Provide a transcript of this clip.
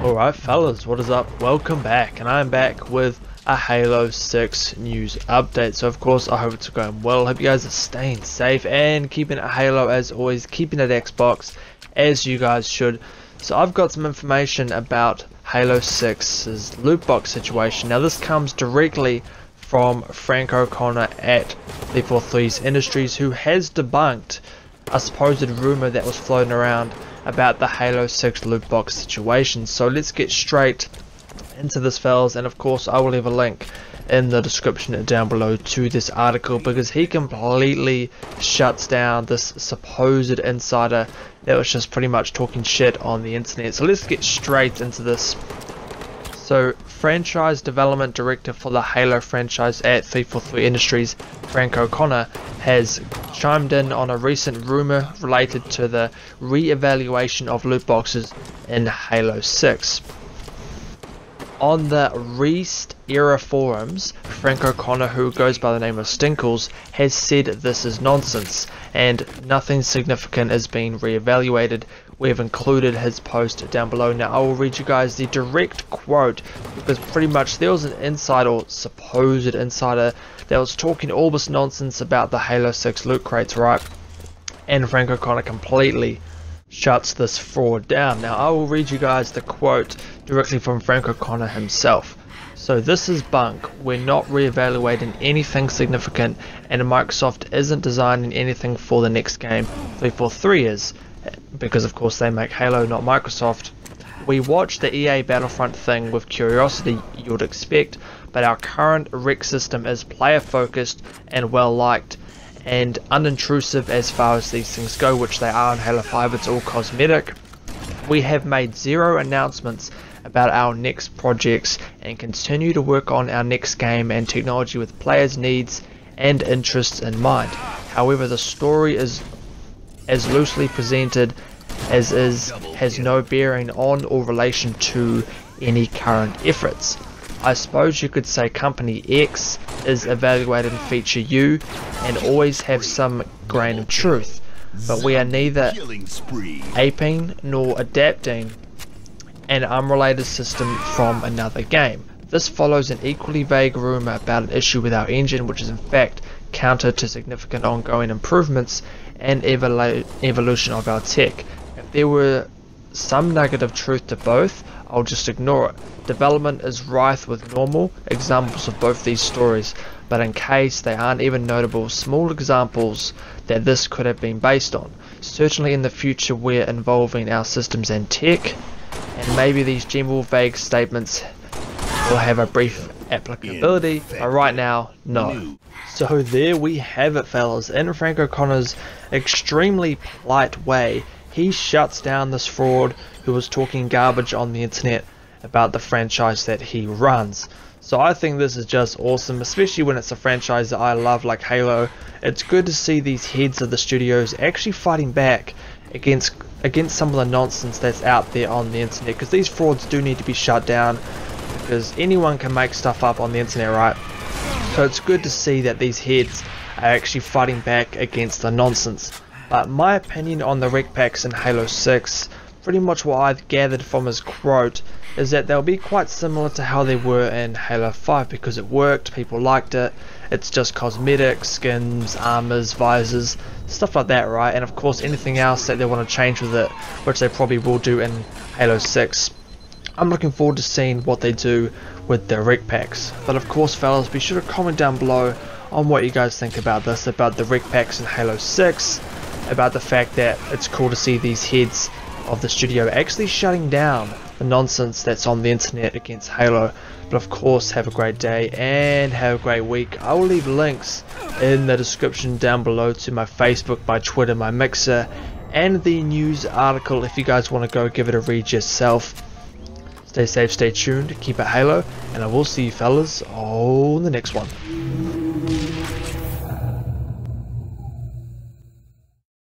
Alright fellas, what is up? Welcome back, and I'm back with a Halo 6 news update. So of course I hope it's going well. Hope you guys are staying safe and keeping it Halo as always, keeping it Xbox as you guys should. So I've got some information about Halo 6's Lootbox situation. Now this comes directly from OConnor at 343i's Industries, who has debunked a supposed rumor that was floating around about the Halo 6 Lootbox situation. So let's get straight into this, fellas, and of course I will leave a link in the description down below to this article, because he completely shuts down this supposed insider that was just pretty much talking shit on the internet. So let's get straight into this. So franchise development director for the Halo franchise at 343 Industries, OConnor, has chimed in on a recent rumor related to the re-evaluation of loot boxes in Halo 6. On the Rest era forums, OConnor, who goes by the name of Stinkles, has said this is nonsense and nothing significant is being re-evaluated. We have included his post down below. Now I will read you guys the direct quote, because pretty much there was an insider, or supposed insider, that was talking all this nonsense about the Halo 6 loot crates, right? And OConnor completely shuts this fraud down. Now I will read you guys the quote directly from OConnor himself. So this is Bunk. We're not re-evaluating anything significant, and Microsoft isn't designing anything for the next game. 343 is, because of course they make Halo, not Microsoft. We watch the EA Battlefront thing with curiosity, you would expect, but our current rec system is player focused and well liked and unintrusive as far as these things go, which they are in Halo 5. It's all cosmetic. We have made zero announcements about our next projects and continue to work on our next game and technology with players' needs and interests in mind. However, the story is as loosely presented as is, has no bearing on or relation to any current efforts. I suppose you could say Company X is evaluating feature U and always have some grain of truth, but we are neither aping nor adapting an unrelated system from another game. This follows an equally vague rumor about an issue with our engine, which is in fact counter to significant ongoing improvements and evolution of our tech. If there were some nugget of truth to both, I'll just ignore it. Development is rife with normal examples of both these stories, but in case they aren't even notable small examples that this could have been based on. Certainly in the future we're involving our systems and tech, and maybe these general vague statements will have a brief applicability, but right now, no. So there we have it, fellas. In OConnor's extremely polite way, he shuts down this fraud who was talking garbage on the internet about the franchise that he runs. So I think this is just awesome, especially when it's a franchise that I love like Halo. It's good to see these heads of the studios actually fighting back against some of the nonsense that's out there on the internet, because these frauds do need to be shut down, because anyone can make stuff up on the internet, right? So it's good to see that these heads are actually fighting back against the nonsense. But my opinion on the rec packs in Halo 6, pretty much what I've gathered from his quote, is that they'll be quite similar to how they were in Halo 5, because it worked, people liked it. It's just cosmetic, skins, armors, visors, stuff like that, right? And of course anything else that they want to change with it, which they probably will do in Halo 6. I'm looking forward to seeing what they do with the rec packs. But of course, fellas, be sure to comment down below on what you guys think about this, about the rec packs in Halo 6, about the fact that it's cool to see these heads of the studio actually shutting down the nonsense that's on the internet against Halo. But of course, have a great day and have a great week. I will leave links in the description down below to my Facebook, my Twitter, my Mixer, and the news article if you guys want to go give it a read yourself. Stay safe, stay tuned, keep it Halo, and I will see you fellas on the next one.